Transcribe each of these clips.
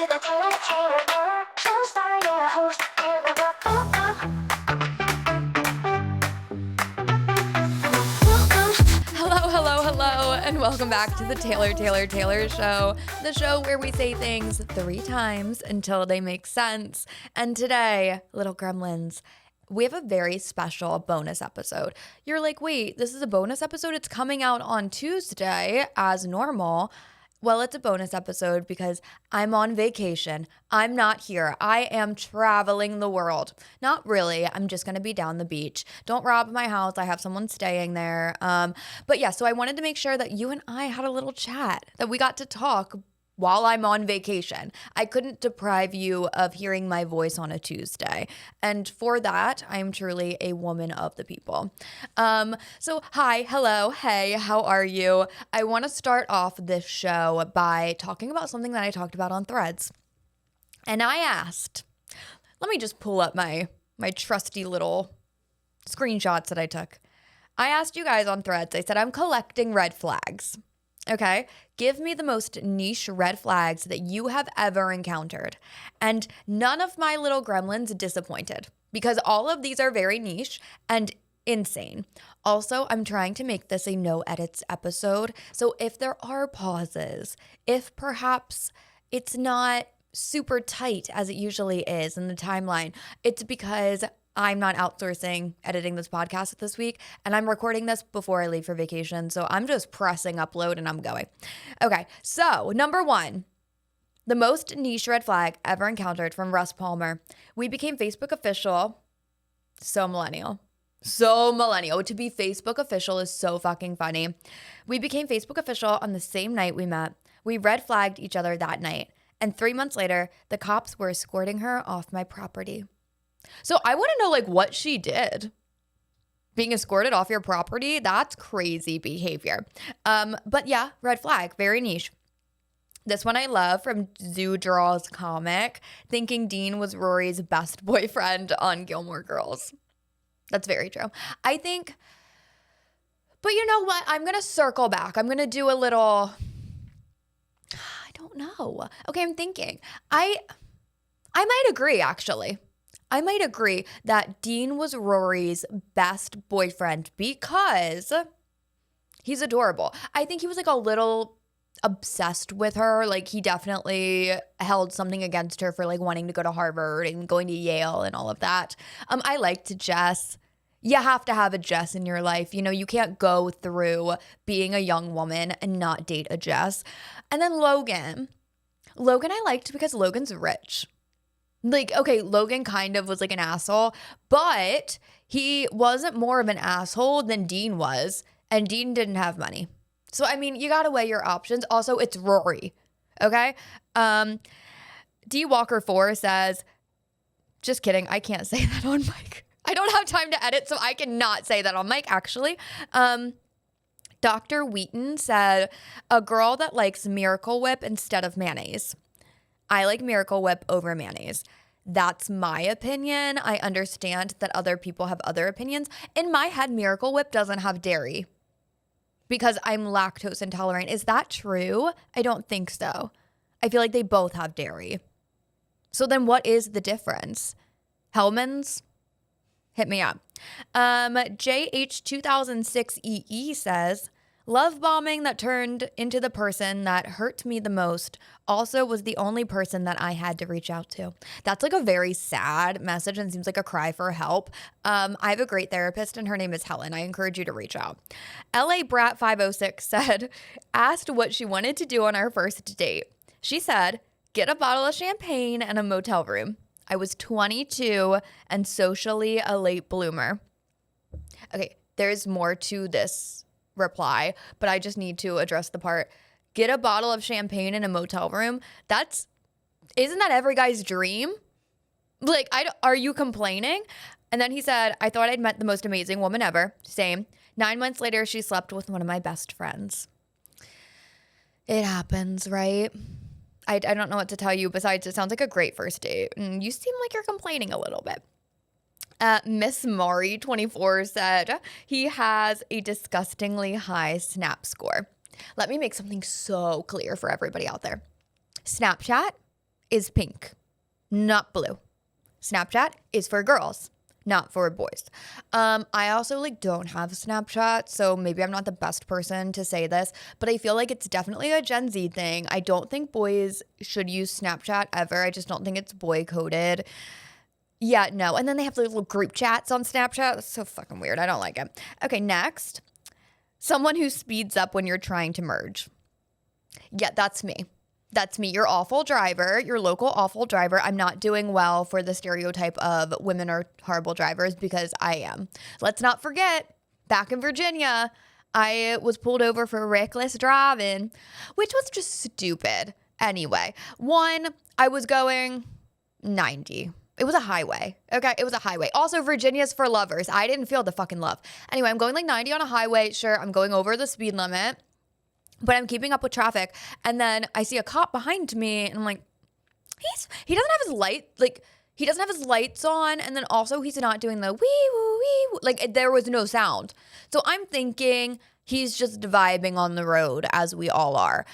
Hello, hello, hello, and welcome back to the Taylor Show, the show where we say things 3 times until they make sense. And today, little gremlins, we have a very special bonus episode. You're like, wait, this is a bonus episode? It's coming out on Tuesday as normal. Well, it's a bonus episode because I'm on vacation. I'm not here. I am traveling the world. Not really. I'm just going to be down the beach. Don't rob my house. I have someone staying there. But yeah, so I wanted to make sure that you and I had a little chat, that we got to talk while I'm on vacation. I couldn't deprive you of hearing my voice on a Tuesday. And for that, I'm truly a woman of the people. So hi, hello, hey, how are you? I want to start off this show by talking about something that I talked about on Threads. And I asked, let me just pull up my trusty little screenshots that I took. I asked you guys on Threads, I said, I'm collecting red flags. Okay, give me the most niche red flags that you have ever encountered. And none of my little gremlins disappointed because all of these are very niche and insane. Also, I'm trying to make this a no edits episode. So if there are pauses, if perhaps it's not super tight as it usually is in the timeline, it's because I'm not outsourcing editing this podcast this week, and I'm recording this before I leave for vacation, so I'm just pressing upload and I'm going. Okay, so number 1, the most niche red flag ever encountered from Russ Palmer. We became Facebook official. So millennial. So millennial. To be Facebook official is so fucking funny. We became Facebook official on the same night we met. We red flagged each other that night, and 3 months later, the cops were escorting her off my property. So I want to know what she did. Being escorted off your property, that's crazy behavior. But yeah, red flag, very niche. This one I love from Zoodraw's comic, thinking Dean was Rory's best boyfriend on Gilmore Girls. That's very true. I think, but you know what? I'm going to circle back. I'm going to do a little, I don't know. Okay, I'm thinking. I might agree, actually. I might agree that Dean was Rory's best boyfriend because he's adorable. I think he was a little obsessed with her. He definitely held something against her for wanting to go to Harvard and going to Yale and all of that. I liked Jess. You have to have a Jess in your life. You know, you can't go through being a young woman and not date a Jess. And then Logan. Logan I liked because Logan's rich. Okay, Logan kind of was an asshole, but he wasn't more of an asshole than Dean was, and Dean didn't have money. So, I mean, you gotta weigh your options. Also, it's Rory, okay? D Walker 4 says, just kidding, I can't say that on mic. I don't have time to edit, so I cannot say that on mic, actually. Dr. Wheaton said, a girl that likes Miracle Whip instead of mayonnaise. I like Miracle Whip over mayonnaise. That's my opinion. I understand that other people have other opinions. In my head, Miracle Whip doesn't have dairy because I'm lactose intolerant. Is that true? I don't think so. I feel like they both have dairy. So then what is the difference? Hellman's? Hit me up. JH2006EE says, love bombing that turned into the person that hurt me the most also was the only person that I had to reach out to. That's a very sad message and seems like a cry for help. I have a great therapist and her name is Helen. I encourage you to reach out. LA Brat 506 said, asked what she wanted to do on our first date. She said, get a bottle of champagne and a motel room. I was 22 and socially a late bloomer. Okay, there's more to this reply, but I just need to address the part, get a bottle of champagne in a motel room. Isn't that every guy's dream? Are you complaining? And then he said, I thought I'd met the most amazing woman ever. Same. 9 months later, she slept with one of my best friends. It happens, right? I don't know what to tell you besides it sounds like a great first date. And you seem like you're complaining a little bit. Miss Mari 24 said he has a disgustingly high Snap score. Let me make something so clear for everybody out there. Snapchat is pink, not blue. Snapchat is for girls, not for boys. I also like don't have Snapchat, so maybe I'm not the best person to say this, but I feel like it's definitely a Gen Z thing. I don't think boys should use Snapchat ever. I just don't think it's boy coded. Yeah, no. And then they have the little group chats on Snapchat. That's so fucking weird. I don't like it. Okay, next. Someone who speeds up when you're trying to merge. Yeah, that's me. That's me. Your awful driver, your local awful driver. I'm not doing well for the stereotype of women are horrible drivers because I am. Let's not forget, back in Virginia, I was pulled over for reckless driving, which was just stupid. Anyway, one, I was going 90. It was a highway. Okay, it was a highway. Also, Virginia's for lovers. I didn't feel the fucking love. Anyway, I'm going like 90 on a highway. Sure, I'm going over the speed limit. But I'm keeping up with traffic, and then I see a cop behind me, and I'm like, he doesn't have his light, like, he doesn't have his lights on, and then also he's not doing the wee-woo, like, there was no sound. So I'm thinking he's just vibing on the road, as we all are.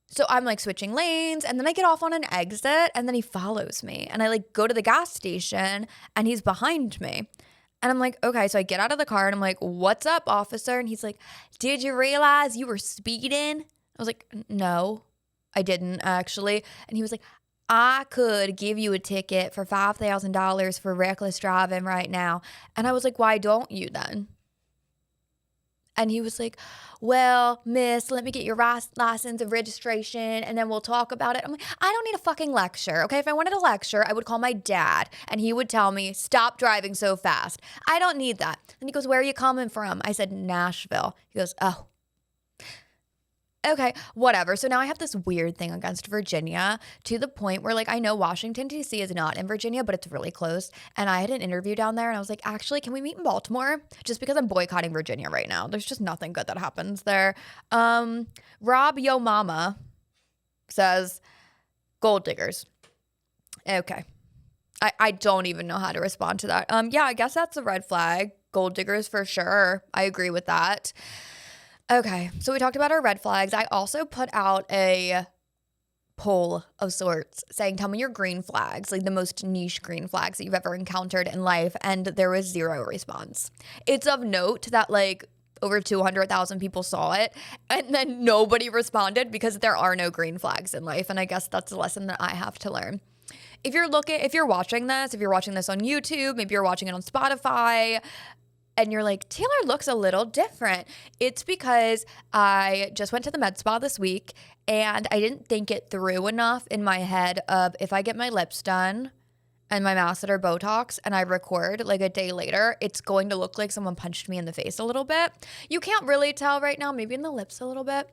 So I'm, like, switching lanes, and then I get off on an exit, and then he follows me, and I, like, go to the gas station, and he's behind me. And I'm like, okay, so I get out of the car and I'm like, what's up, officer? And he's like, did you realize you were speeding? I was like, no, I didn't actually. And he was like, I could give you a ticket for $5,000 for reckless driving right now. And I was like, why don't you then? And he was like, well, miss, let me get your license and registration and then we'll talk about it. I'm like, I don't need a fucking lecture, okay? If I wanted a lecture, I would call my dad and he would tell me, stop driving so fast. I don't need that. And he goes, where are you coming from? I said, Nashville. He goes, oh. Okay, whatever. So now I have this weird thing against Virginia to the point where, like, I know Washington, D.C. is not in Virginia, but it's really close. And I had an interview down there and I was like, actually, can we meet in Baltimore? Just because I'm boycotting Virginia right now. There's just nothing good that happens there. Rob Yo Mama says, gold diggers. Okay. I don't even know how to respond to that. Yeah, I guess that's a red flag. Gold diggers for sure. I agree with that. Okay, so we talked about our red flags. I also put out a poll of sorts saying, tell me your green flags, like the most niche green flags that you've ever encountered in life. And there was 0 response. It's of note that like over 200,000 people saw it and then nobody responded because there are no green flags in life. And I guess that's a lesson that I have to learn. If you're watching this on YouTube, maybe you're watching it on Spotify, and you're like, Taylor looks a little different. It's because I just went to the med spa this week and I didn't think it through enough in my head of if I get my lips done and my masseter Botox and I record like a day later, it's going to look like someone punched me in the face a little bit. You can't really tell right now, maybe in the lips a little bit,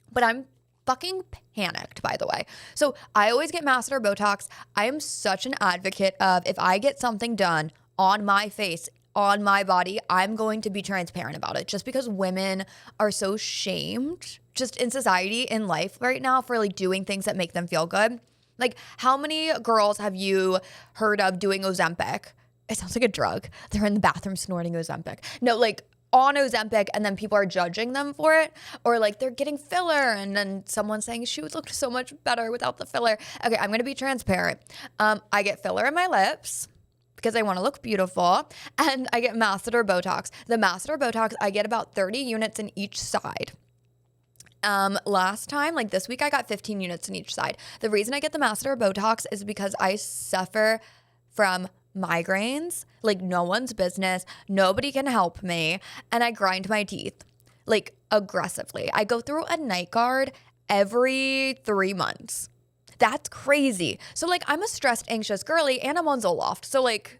but I'm fucking panicked, by the way. So I always get masseter Botox. I am such an advocate of if I get something done on my face, on my body, I'm going to be transparent about it just because women are so shamed just in society, in life right now for like doing things that make them feel good. Like how many girls have you heard of doing Ozempic? It sounds like a drug. They're in the bathroom snorting Ozempic. No, like on Ozempic and then people are judging them for it, or like they're getting filler and then someone's saying she would look so much better without the filler. Okay, I'm going to be transparent. I get filler in my lips because I want to look beautiful, and I get masseter Botox. The masseter Botox, I get about 30 units in each side. Last time, like this week, I got 15 units in each side. The reason I get the masseter Botox is because I suffer from migraines, like no one's business. Nobody can help me, and I grind my teeth, like aggressively. I go through a night guard every 3 months. That's crazy. So like I'm a stressed, anxious girly and I'm on Zoloft. So like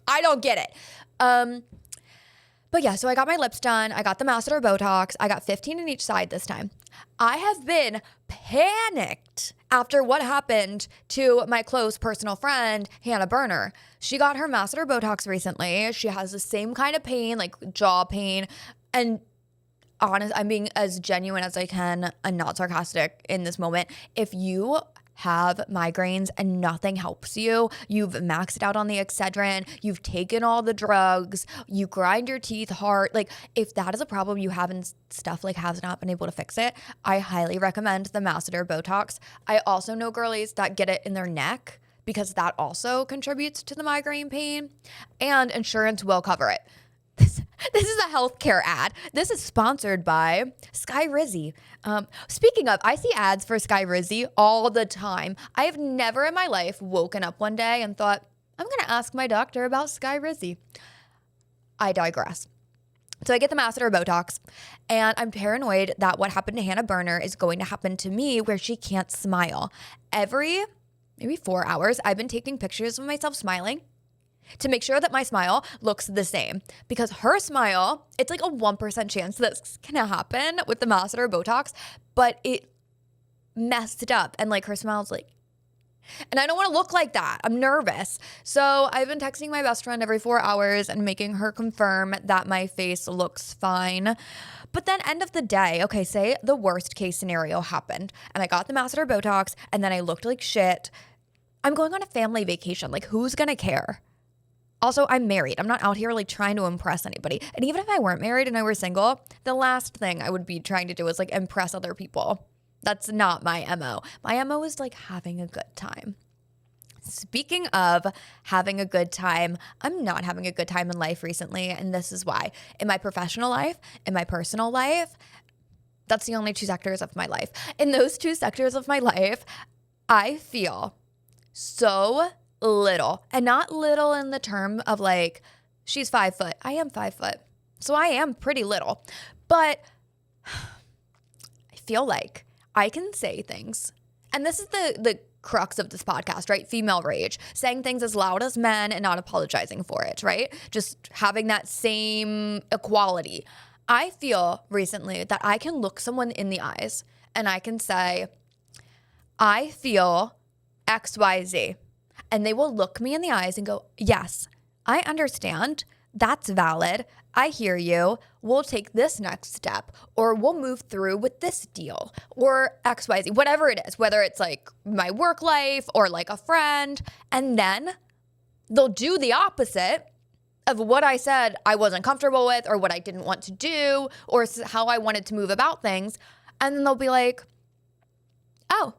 I don't get it. But yeah, so I got my lips done. I got the masseter Botox. I got 15 in each side this time. I have been panicked after what happened to my close personal friend, Hannah Berner. She got her masseter Botox recently. She has the same kind of pain, like jaw pain. And honest, I'm being as genuine as I can and not sarcastic in this moment. If you have migraines and nothing helps you, you've maxed out on the Excedrin, you've taken all the drugs, you grind your teeth hard, like if that is a problem you have and stuff like has not been able to fix it, I highly recommend the Masseter Botox. I also know girlies that get it in their neck because that also contributes to the migraine pain, and insurance will cover it. This is a healthcare ad. This is sponsored by Skyrizi. Speaking of, I see ads for Skyrizi all the time. I have never in my life woken up one day and thought, I'm going to ask my doctor about Skyrizi. I digress. So I get the Masseter Botox, and I'm paranoid that what happened to Hannah Berner is going to happen to me, where she can't smile. Every maybe 4 hours, I've been taking pictures of myself smiling to make sure that my smile looks the same, because her smile, it's like a 1% chance that's gonna happen with the Masseter Botox, but it messed up, and like her smile's like, and I don't want to look like that. I'm nervous. So I've been texting my best friend every 4 hours and making her confirm that my face looks fine. But then end of the day, okay, say the worst case scenario happened and I got the Masseter Botox and then I looked like shit. I'm going on a family vacation. Like, who's gonna care? Also, I'm married. I'm not out here like trying to impress anybody. And even if I weren't married and I were single, the last thing I would be trying to do is like impress other people. That's not my MO. My MO is like having a good time. Speaking of having a good time, I'm not having a good time in life recently, and this is why. In my professional life, in my personal life, that's the only two sectors of my life. In those two sectors of my life, I feel so little, and not little in the term of like, she's 5 foot. I am 5 foot. So I am pretty little, but I feel like I can say things. And this is the crux of this podcast, right? Female rage, saying things as loud as men and not apologizing for it, right? Just having that same equality. I feel recently that I can look someone in the eyes and I can say, I feel XYZ. And they will look me in the eyes and go, yes, I understand. That's valid. I hear you. We'll take this next step, or we'll move through with this deal, or XYZ, whatever it is, whether it's like my work life or like a friend. And then they'll do the opposite of what I said I wasn't comfortable with, or what I didn't want to do, or how I wanted to move about things. And then they'll be like, oh,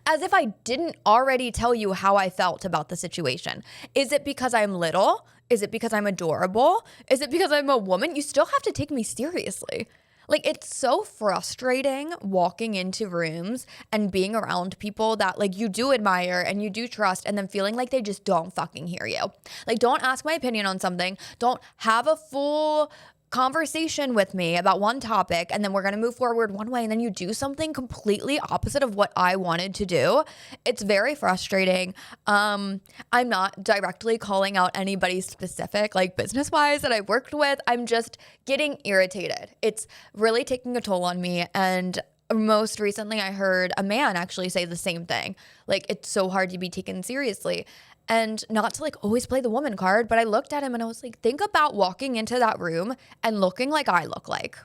as if I didn't already tell you how I felt about the situation. Is it because I'm little? Is it because I'm adorable? Is it because I'm a woman? You still have to take me seriously. Like, it's so frustrating walking into rooms and being around people that like you do admire and you do trust, and then feeling like they just don't fucking hear you. Like, don't ask my opinion on something. Don't have a full conversation with me about one topic, and then we're going to move forward one way, and then you do something completely opposite of what I wanted to do. It's very frustrating. I'm not directly calling out anybody specific, like business-wise, that I worked with. I'm just getting irritated. It's really taking a toll on me. And most recently, I heard a man actually say the same thing. Like, it's so hard to be taken seriously. And not to like always play the woman card, but I looked at him and I was like, think about walking into that room and looking like I look like.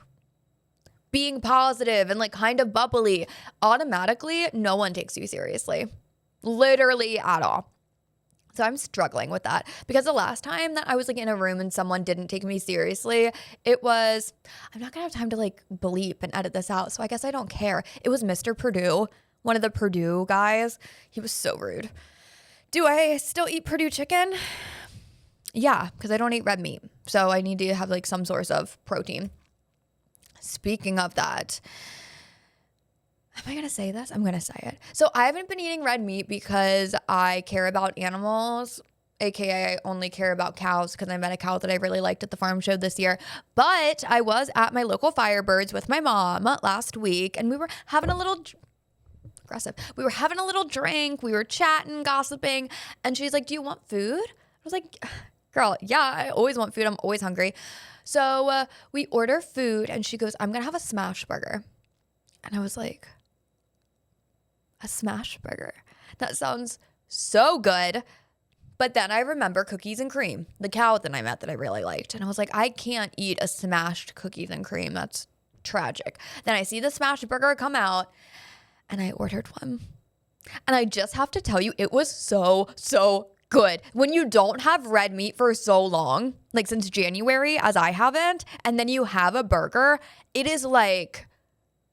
Being positive and like kind of bubbly. Automatically, no one takes you seriously. Literally at all. So I'm struggling with that, because the last time that I was like in a room and someone didn't take me seriously, it was, I'm not gonna have time to like bleep and edit this out, so I guess I don't care. It was Mr. Purdue, one of the Purdue guys. He was so rude. Do I still eat Purdue chicken? Yeah, because I don't eat red meat. So I need to have like some source of protein. Speaking of that, am I going to say this? I'm going to say it. So I haven't been eating red meat because I care about animals, aka I only care about cows because I met a cow that I really liked at the farm show this year. But I was at my local Firebirds with my mom last week, and we were having a little aggressive. We were having a little drink. We were chatting, gossiping. And she's like, do you want food? I was like, girl, yeah, I always want food. I'm always hungry. So we order food, and she goes, I'm going to have a smash burger. And I was like, a smash burger? That sounds so good. But then I remember cookies and cream, the cow that I met that I really liked. And I was like, I can't eat a smashed cookies and cream. That's tragic. Then I see the smash burger come out, and I ordered one. And I just have to tell you, it was so good. When you don't have red meat for so long, like since January, as I haven't, and then you have a burger, it's like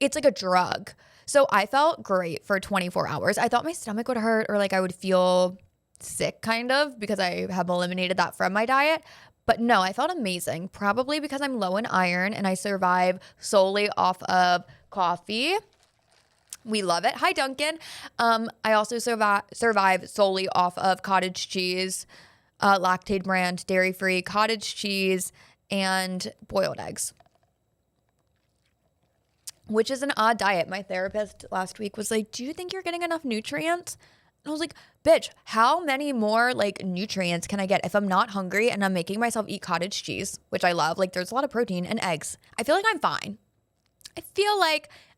a drug. So I felt great for 24 hours. I thought my stomach would hurt or like I would feel sick kind of because I have eliminated that from my diet. But no, I felt amazing, probably because I'm low in iron and I survive solely off of coffee. We love it. Hi, Duncan. I also survive solely off of cottage cheese, Lactaid brand, dairy-free cottage cheese, and boiled eggs, which is an odd diet. My therapist last week was like, do you think you're getting enough nutrients? And I was like, bitch, how many more like nutrients can I get if I'm not hungry and I'm making myself eat cottage cheese, which I love? Like there's a lot of protein and eggs. I feel like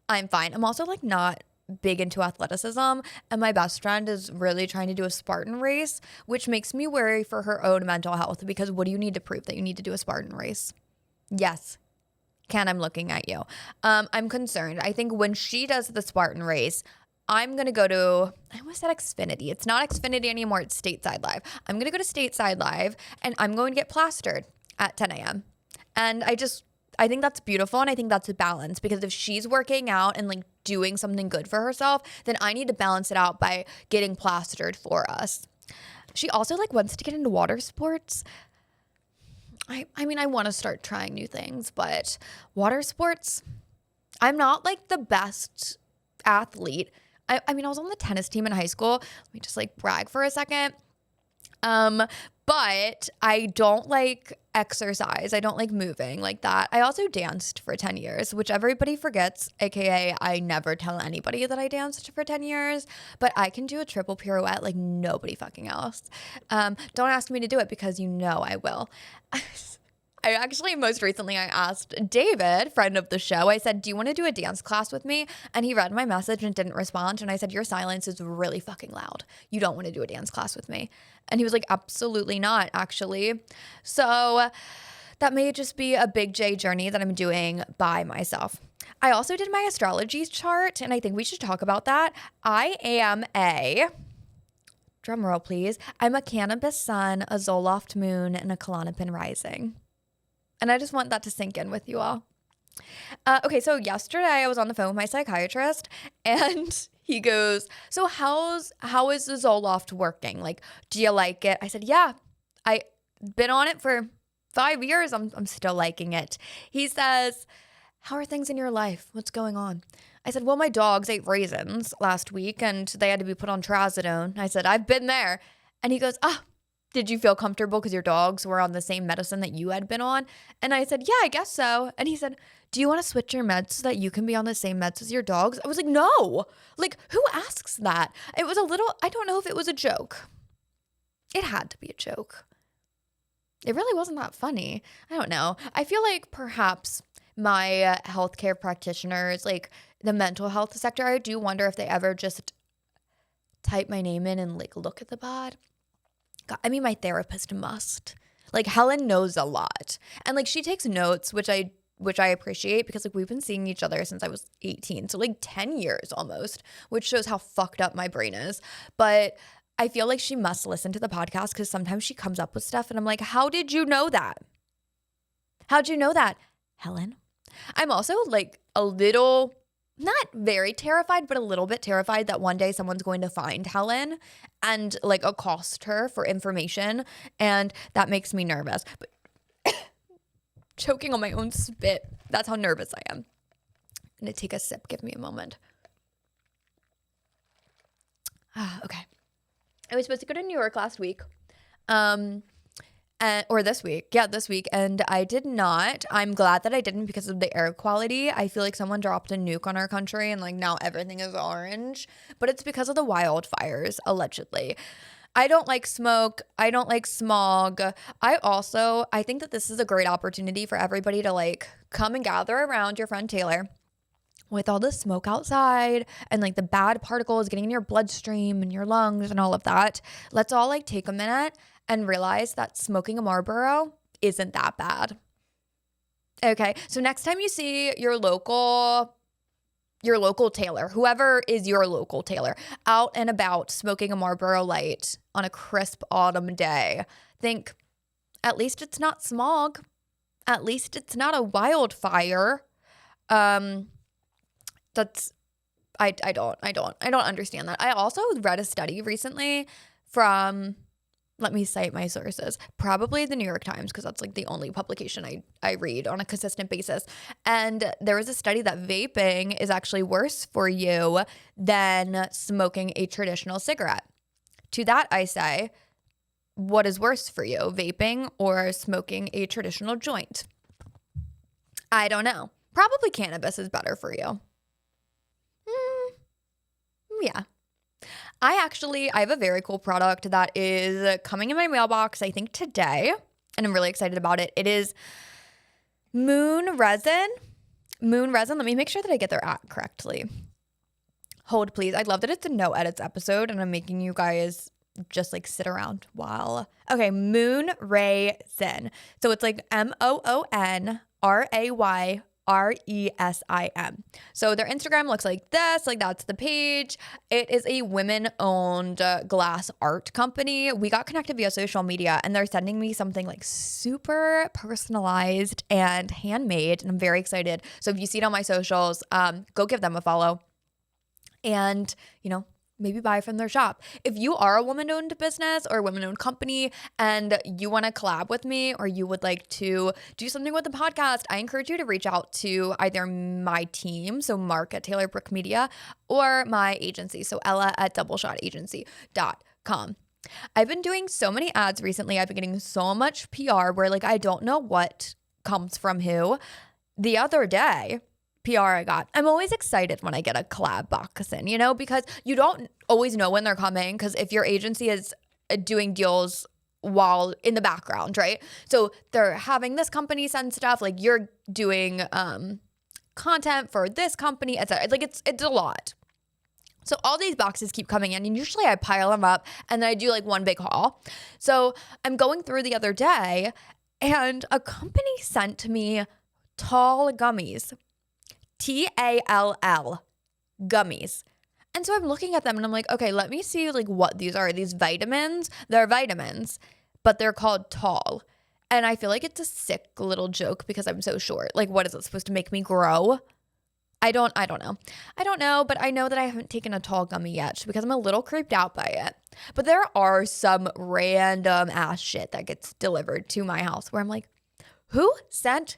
I'm fine. I'm also like not big into athleticism, and my best friend is really trying to do a Spartan race, which makes me worry for her own mental health because what do you need to prove that you need to do a Spartan race? Yes. I'm looking at you. I'm concerned. I think when she does the Spartan race, I'm going to go to, I almost said Xfinity. It's not Xfinity anymore. It's Stateside Live. I'm going to go to Stateside Live and I'm going to get plastered at 10 a.m. And I think that's beautiful. And I think that's a balance because if she's working out and like doing something good for herself, then I need to balance it out by getting plastered for us. She also like wants to get into water sports. I mean, I want to start trying new things, but water sports, I'm not like the best athlete. I mean, I was on the tennis team in high school. Let me just like brag for a second. But I don't like exercise. I don't like moving like that. I also danced for 10 years, which everybody forgets, aka I never tell anybody that I danced for 10 years, but I can do a triple pirouette like nobody fucking else. Don't ask me to do it because you know I will. I actually, most recently, I asked David, friend of the show, I said, do you want to do a dance class with me? And he read my message and didn't respond. And I said, your silence is really fucking loud. You don't want to do a dance class with me. And he was like, absolutely not, actually. So that may just be a big J journey that I'm doing by myself. I also did my astrology chart, and I think we should talk about that. I am a, drum roll please, I'm a Cannabis Sun, a Zoloft Moon, and a Klonopin Rising. And I just want that to sink in with you all. Okay, so yesterday I was on the phone with my psychiatrist and he goes, so how is the Zoloft working? Like, do you like it? I said, yeah, I've been on it for 5 years. I'm still liking it. He says, how are things in your life? What's going on? I said, well, my dogs ate raisins last week and they had to be put on trazodone. I said, I've been there. And he goes, did you feel comfortable because your dogs were on the same medicine that you had been on? And I said, yeah, I guess so. And he said, do you want to switch your meds so that you can be on the same meds as your dogs? I was like, no. Like, who asks that? It was I don't know if it was a joke. It had to be a joke. It really wasn't that funny. I don't know. I feel like perhaps my healthcare practitioners, like the mental health sector, I do wonder if they ever just type my name in and like look at the pod. God, I mean, my therapist must. Like, Helen knows a lot. And, like, she takes notes, which I appreciate because, like, we've been seeing each other since I was 18. So, like, 10 years almost, which shows how fucked up my brain is. But I feel like she must listen to the podcast because sometimes she comes up with stuff and I'm like, how did you know that? How'd you know that, Helen? I'm also, like, a little, not very terrified, but a little bit terrified that one day someone's going to find Helen and like accost her for information. And that makes me nervous. But choking on my own spit. That's how nervous I am. I'm going to take a sip. Give me a moment. Okay. I was supposed to go to New York last week. Or this week. Yeah, this week. And I did not. I'm glad that I didn't because of the air quality. I feel like someone dropped a nuke on our country and like now everything is orange. But it's because of the wildfires, allegedly. I don't like smoke. I don't like smog. I think that this is a great opportunity for everybody to like come and gather around your friend Taylor with all the smoke outside and like the bad particles getting in your bloodstream and your lungs and all of that. Let's all like take a minute and realize that smoking a Marlboro isn't that bad. Okay, so next time you see your local, your local tailor, whoever is your local tailor, out and about smoking a Marlboro Light on a crisp autumn day, think, at least it's not smog. At least it's not a wildfire. That's I don't understand that. I also read a study recently from, let me cite my sources, probably the New York Times, because that's like the only publication I read on a consistent basis. And there was a study that vaping is actually worse for you than smoking a traditional cigarette. To that I say, what is worse for you, vaping or smoking a traditional joint? I don't know. Probably cannabis is better for you. Yeah. I have a very cool product that is coming in my mailbox, I think today, and I'm really excited about it. It is Moon Resin. Let me make sure that I get their at correctly. Hold, please. I love that it's a no edits episode and I'm making you guys just like sit around while. Okay, Moon Resin. So it's like MOONRAYRESIM. So their Instagram looks like this, like that's the page. It is a women-owned glass art company. We got connected via social media and they're sending me something like super personalized and handmade, and I'm very excited. So if you see it on my socials, go give them a follow and, maybe buy from their shop. If you are a woman-owned business or a woman-owned company and you want to collab with me or you would like to do something with the podcast, I encourage you to reach out to either my team, so Mark at Taylor Brook Media, or my agency, so Ella at doubleshotagency.com. I've been doing so many ads recently. I've been getting so much PR where like I don't know what comes from who. The other day, PR I got. I'm always excited when I get a collab box in, because you don't always know when they're coming, because if your agency is doing deals while in the background, right? So they're having this company send stuff, like you're doing content for this company, etc. Like it's a lot. So all these boxes keep coming in and usually I pile them up and then I do like one big haul. So I'm going through the other day and a company sent me Tall gummies. TALL gummies. And so I'm looking at them and I'm like, okay, let me see like what these are. These vitamins, they're vitamins, but they're called Tall. And I feel like it's a sick little joke because I'm so short. Like, what is it supposed to make me grow? I don't know. But I know that I haven't taken a Tall gummy yet because I'm a little creeped out by it. But there are some random ass shit that gets delivered to my house where I'm like, who sent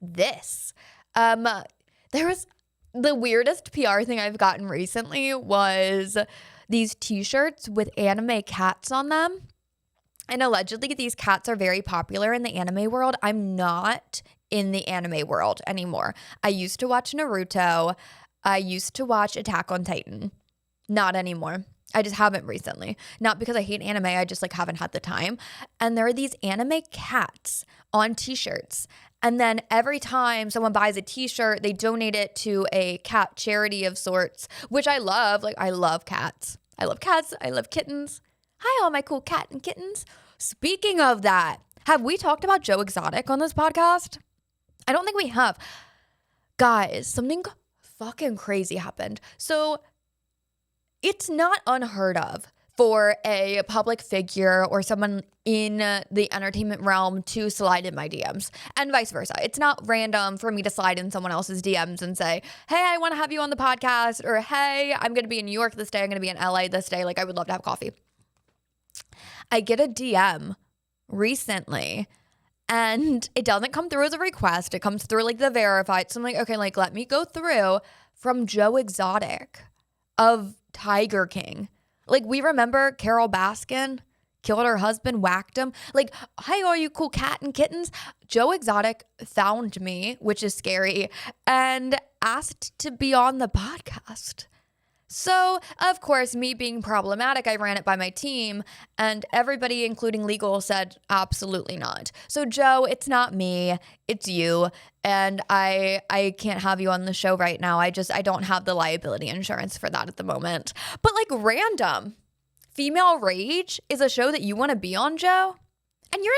this? There was the weirdest PR thing I've gotten recently was these t-shirts with anime cats on them. And allegedly these cats are very popular in the anime world. I'm not in the anime world anymore. I used to watch Naruto. I used to watch Attack on Titan. Not anymore. I just haven't recently. Not because I hate anime. I just like haven't had the time. And there are these anime cats on t-shirts. And then every time someone buys a t-shirt, they donate it to a cat charity of sorts, which I love. Like, I love cats. I love cats. I love kittens. Hi, all my cool cat and kittens. Speaking of that, have we talked about Joe Exotic on this podcast? I don't think we have. Guys, something fucking crazy happened. So it's not unheard of for a public figure or someone in the entertainment realm to slide in my DMs and vice versa. It's not random for me to slide in someone else's DMs and say, hey, I want to have you on the podcast, or hey, I'm going to be in New York this day. I'm going to be in LA this day. Like, I would love to have coffee. I get a DM recently and it doesn't come through as a request. It comes through like the verified. So I'm like, okay, like let me go through, from Joe Exotic of Tiger King. Like, we remember Carol Baskin killed her husband, whacked him. Like, hi, all you cool cat and kittens. Joe Exotic found me, which is scary, and asked to be on the podcast. So, of course, me being problematic, I ran it by my team, and everybody, including legal, said absolutely not. So, Joe, it's not me, it's you, and I can't have you on the show right now. I don't have the liability insurance for that at the moment. But like, random. Female Rage is a show that you want to be on, Joe? And you're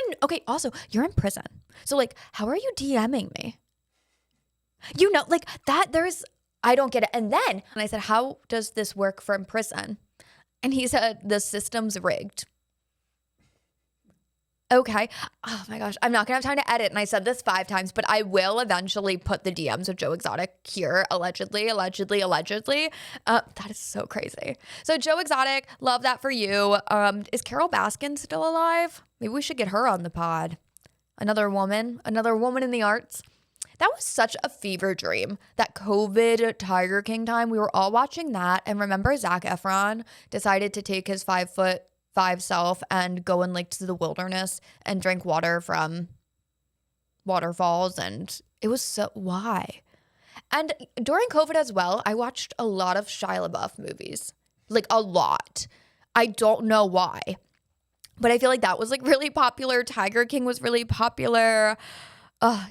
in prison. So like, how are you DMing me? Like that, I don't get it. And I said, how does this work from prison? And he said, the system's rigged. Okay. Oh my gosh. I'm not going to have time to edit. And I said this 5 times, but I will eventually put the DMs of Joe Exotic here. Allegedly. That is so crazy. So Joe Exotic, love that for you. Is Carol Baskin still alive? Maybe we should get her on the pod. Another woman in the arts. That was such a fever dream, that COVID Tiger King time. We were all watching that. And remember Zac Efron decided to take his 5'5" self and go in like to the wilderness and drink water from waterfalls. And it was so, why? And during COVID as well, I watched a lot of Shia LaBeouf movies, like a lot. I don't know why, but I feel like that was like really popular. Tiger King was really popular.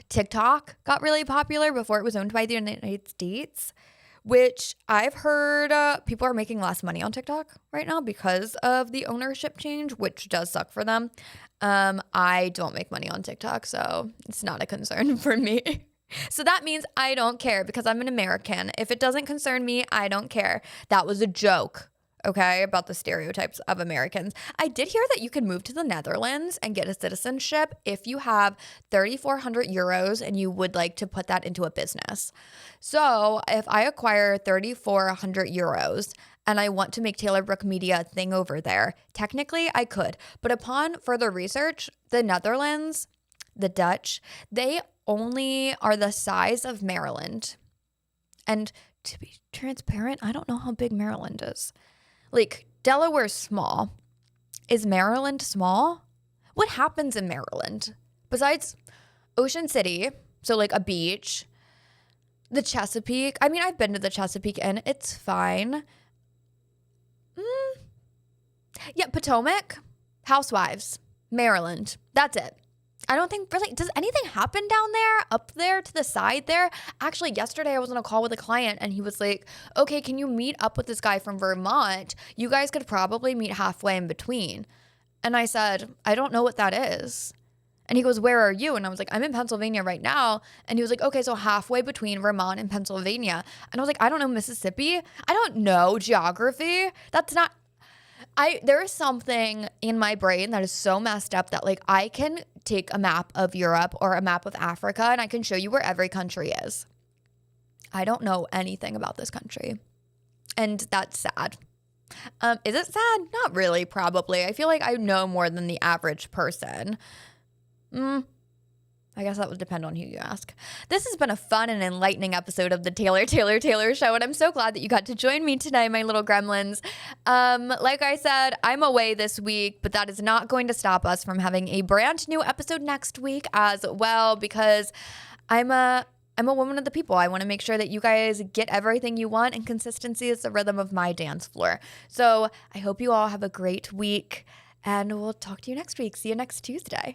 TikTok got really popular before it was owned by the United States, which I've heard people are making less money on TikTok right now because of the ownership change, which does suck for them. I don't make money on TikTok, so it's not a concern for me. So that means I don't care because I'm an American. If it doesn't concern me, I don't care. That was a joke. Okay, about the stereotypes of Americans. I did hear that you can move to the Netherlands and get a citizenship if you have 3,400 euros and you would like to put that into a business. So if I acquire 3,400 euros and I want to make Taylor Brook Media a thing over there, technically I could. But upon further research, the Netherlands, the Dutch, they only are the size of Maryland. And to be transparent, I don't know how big Maryland is. Like, Delaware's small. Is Maryland small? What happens in Maryland? Besides Ocean City, so like a beach, the Chesapeake. I mean, I've been to the Chesapeake and it's fine. Yeah, Potomac, Housewives, Maryland. That's it. I don't think really, does anything happen down there, up there to the side there? Actually, yesterday I was on a call with a client and he was like, okay, can you meet up with this guy from Vermont? You guys could probably meet halfway in between. And I said, I don't know what that is. And he goes, where are you? And I was like, I'm in Pennsylvania right now. And he was like, okay, so halfway between Vermont and Pennsylvania. And I was like, I don't know Mississippi. I don't know geography. That's not, there is something in my brain that is so messed up that like I can take a map of Europe or a map of Africa and I can show you where every country is. I don't know anything about this country. And that's sad. Is it sad? Not really, probably. I feel like I know more than the average person. I guess that would depend on who you ask. This has been a fun and enlightening episode of the Taylor Show, and I'm so glad that you got to join me today, my little gremlins. Like I said, I'm away this week, but that is not going to stop us from having a brand new episode next week as well, because I'm a woman of the people. I want to make sure that you guys get everything you want, and consistency is the rhythm of my dance floor. So I hope you all have a great week, and we'll talk to you next week. See you next Tuesday.